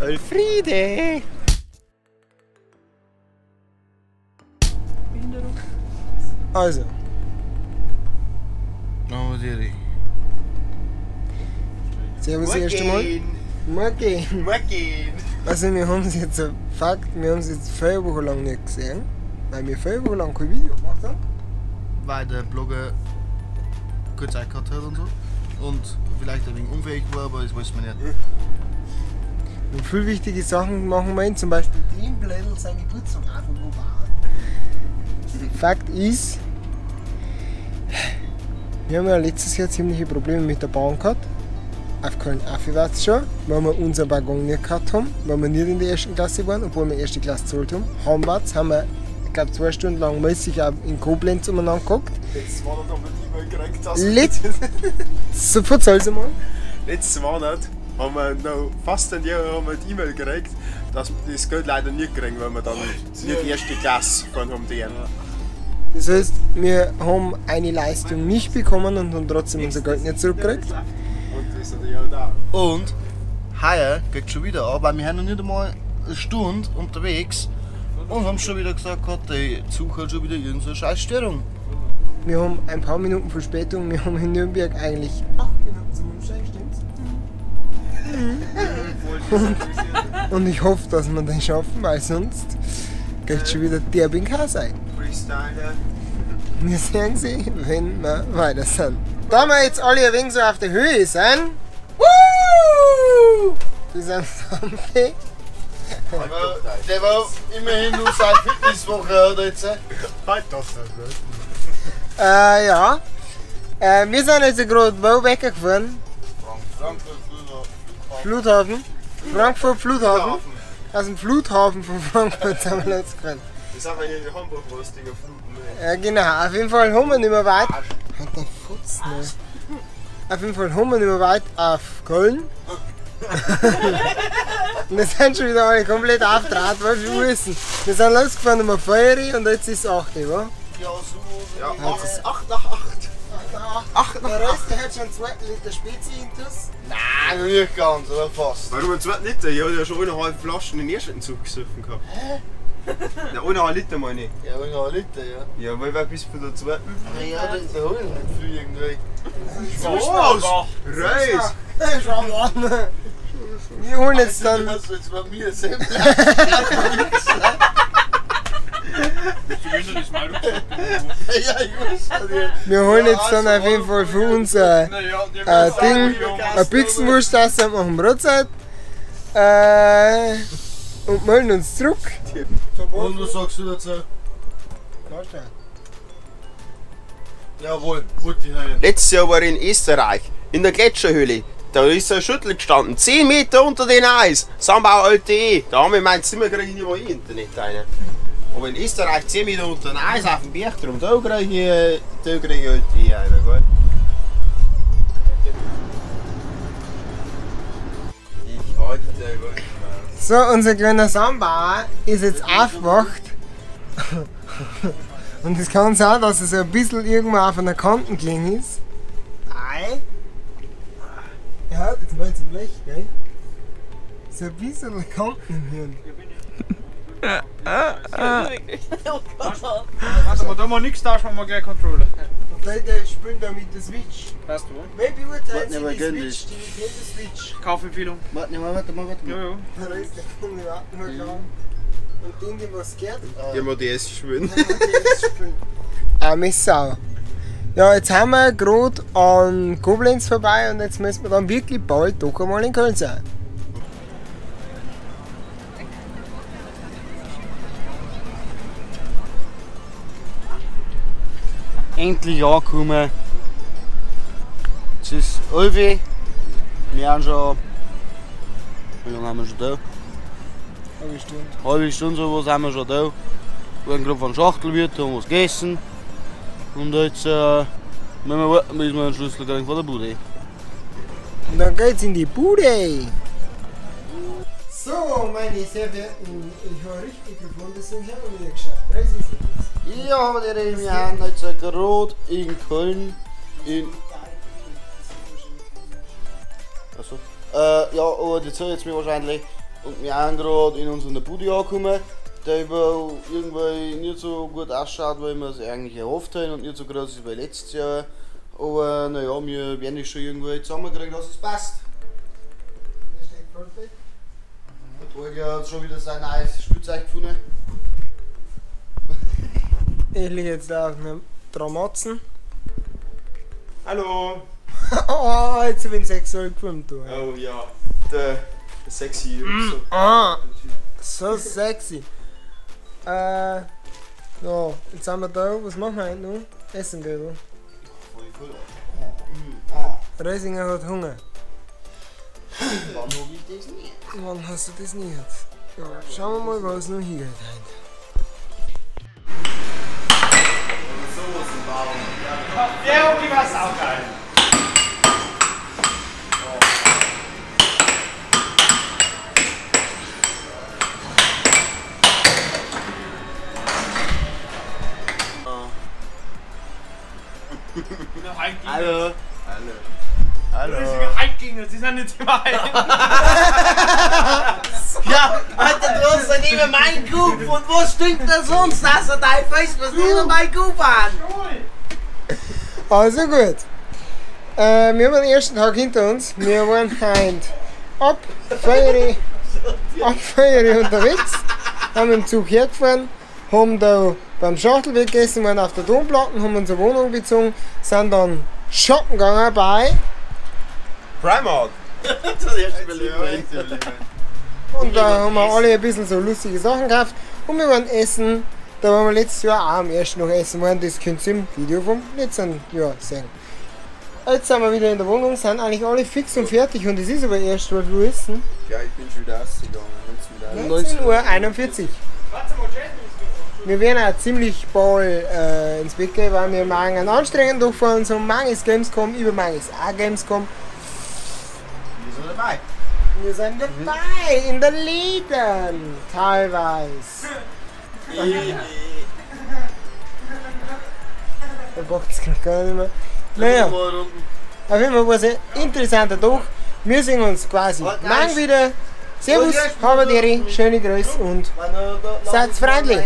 Elfriede! Also. Servus erst einmal. Morgen. Morgen. Also wir haben es jetzt Fakt, wir haben es jetzt 4 Wochen lang nicht gesehen, weil wir 4 Wochen lang kein Video gemacht haben. Weil der Blogger kurz Zeit gehabt hat und so. Und vielleicht ein wenig unfähig war, aber das weiß man nicht. Und viele wichtige Sachen machen wir, zum Beispiel den Blädel sein Geburtstag auch von wo war. Fakt ist, wir haben ja letztes Jahr ziemliche Probleme mit der Bahn gehabt. Auf Köln aufwärts schon, weil wir unseren Waggon nicht gehabt haben, weil wir nicht in der ersten Klasse waren, obwohl wir erste Klasse gezahlt haben. Heimwärts haben wir, ich glaube, 2 Stunden lang mäßig auch in Koblenz umeinander geguckt. Letztes Monat haben wir die E-Mail gekriegt. Sofort zahlst du mal. Letzten Monat haben wir noch fast ein Jahr haben wir die E-Mail gekriegt, dass wir das Geld leider nicht kriegen, weil wir dann nicht die erste Klasse von haben denen. Das heißt, wir haben eine Leistung nicht bekommen und haben trotzdem unser Geld nicht zurückgekriegt. Und das ist natürlich auch da. Und heuer geht schon wieder an, weil wir haben noch nicht einmal eine Stunde unterwegs und haben schon wieder gesagt, der Zug hat schon wieder irgendeine Scheißstörung. Wir haben ein paar Minuten Verspätung, wir haben in Nürnberg eigentlich 8 Minuten zum Umsteigen, stimmt's? Und ich hoffe, dass wir das schaffen, weil sonst geht schon wieder derb in Chaos ein. Freestyler. Wir sehen sie, wenn wir weiter sind. Da wir jetzt alle ein wenig so auf der Höhe sind, wir sind Sampi. Der war immerhin nur seine Fitnesswoche oder jetzt. Halt das nicht. Ja. Wir sind jetzt gerade wo weggefahren? Flughafen. Frankfurt Flughafen. Aus dem Flughafen von Frankfurt sind wir jetzt gefahren. Das haben wir hier in Hamburg, wo das Ding fluten. Ja genau, auf jeden Fall haben wir nicht mehr weit. Halt der Futz nicht. Auf jeden Fall haben wir nicht mehr weit auf Köln. Und wir sind schon wieder alle komplett aufgetraut, was wir wissen. Wir sind losgefahren um 4 und jetzt ist es 8 Uhr, wa? Ja, so. Ja, Ja, 8 nach 8. 8 Der Rest der hat schon 2 Liter Spezi intus. Nein, nicht ganz, aber fast. Warum ein 2 Liter? Ich habe ja schon 1,5 Flaschen in den ersten Zug gesoffen gehabt. Hä? Ja, 1,5 Liter meine ich. Ja, noch ein Liter, ja. Ja, weil wir bis von der zweiten. Ja, da hol ich nicht viel irgendwie. Was? Reis! Wir holen jetzt dann. Hast du jetzt bei mir selbst? Ja, ich weiß nicht. Wir holen jetzt dann auf jeden Fall für uns ein Ding, eine Büchsenwurst aus und machen Brotzeit. Und melden uns zurück. Und was sagst du dazu? Jawohl, wollte ich hören. Letztes Jahr war ich in Österreich, in der Gletscherhöhle. Da ist ein Schüttel gestanden, 10 Meter unter dem Eis. Sambau LTE. Da haben wir mein Zimmer kriege ich nicht mal Internet rein. Aber in Österreich 10 Meter unter dem Eis auf dem Berg drum, da kriege ich LTE rein. Gut? Ich halte den. So, unser kleiner Sambauer ist jetzt aufgewacht. Und es kann sein, dass es ein bisschen irgendwo auf einer Kante gelegen ist. Nein. Ja, jetzt mal zum Blech, gell? So ein bisschen Kanten im Hirn. Warte mal, da mal nichts tauschen, wir mal gleich Controller. Und der spielt da mit der Switch. Weißt du wo? Wer beurteilt Warte, Sie aber die gönn Switch, die Nintendo Switch? Kaufempfehlung. Warte mal. Jo. Da ist der Kunde warten mal dran. Und den, dem was gehört, Die haben DS spielen. der spielt. Arme Sau. Ja, jetzt haben wir gerade an Koblenz vorbei und jetzt müssen wir dann wirklich bald doch einmal in Köln sein. Endlich angekommen. Es ist 11 Uhr. Wir haben schon. Wie lange haben wir schon da? Eine Stunde. Halbe Stunde so sind wir schon da. Wir haben gerade von Schachtelwirt, haben was gegessen. Und jetzt müssen wir warten, bis wir einen Schlüssel kriegen von der Bude. Und dann geht's in die Bude. So, meine sehr verehrten, ich habe richtig gefunden, deswegen haben wir wieder geschafft. 30 Sekunden. Ja, aber wir haben jetzt gerade in Köln in. Achso. Ja, aber die zählt jetzt mir wahrscheinlich. Und wir haben gerade in unseren Buddy angekommen, der irgendwie nicht so gut ausschaut, wie wir es eigentlich erhofft haben und nicht so groß ist wie letztes Jahr. Aber naja, wir werden es schon irgendwie zusammenkriegen, dass es passt. Der steht perfekt. Der Torger hat schon wieder sein neues Spielzeug gefunden. Ich liege jetzt auf einem Tramatzen. Hallo! Oh, jetzt bin ich sexuell gefilmt. Du. Oh ja, der sexy Jungs. Ah, so sexy. Ja, jetzt sind wir da. Was machen wir heute noch? Essen gehen, oder? Voll cool. Reisinger hat Hunger. Wann hab ich das nicht? Wann hast du das nicht? Ja, schauen wir mal, was noch hier geht heute. Der Hockey war saugeil. Hallo. Hallo. Richtige Heimgänger, sie sind nicht immer heim. Ja, Alter, du hast dann immer mein Coup. Und wo stinkt das sonst, dass er dein Face was nur mein Coup an? Also gut. Wir haben den ersten Tag hinter uns. Wir waren heute ab 4 Uhr unterwegs, haben im Zug hergefahren, haben da beim Schachtelweg gegessen, waren auf der Domplatte, haben unsere Wohnung bezogen, sind dann shoppen gegangen bei Primark! Das erste Mal. und da haben wir alle ein bisschen so lustige Sachen gekauft und wir waren essen. Da waren wir letztes Jahr auch am ersten noch essen waren, das könnt ihr im Video vom letzten Jahr sehen. Jetzt sind wir wieder in der Wohnung, sind eigentlich alle fix und fertig und es ist aber erst, weil wir essen. Ja, ich bin schon wieder ausgegangen. 19:41 Uhr. Wir werden auch ziemlich bald ins Bett gehen, weil wir morgen einen anstrengenden Tag fahren. So morgen ist Gamescom, übermorgen ist auch Gamescom. Wir sind dabei. Wir sind dabei in der Läden, teilweise. Da braucht es gar nicht mehr. Naja, auf jeden Fall war es ein interessanter Tag. Wir sehen uns quasi morgen wieder. Servus, Haberderi, schöne Grüße und seid freundlich.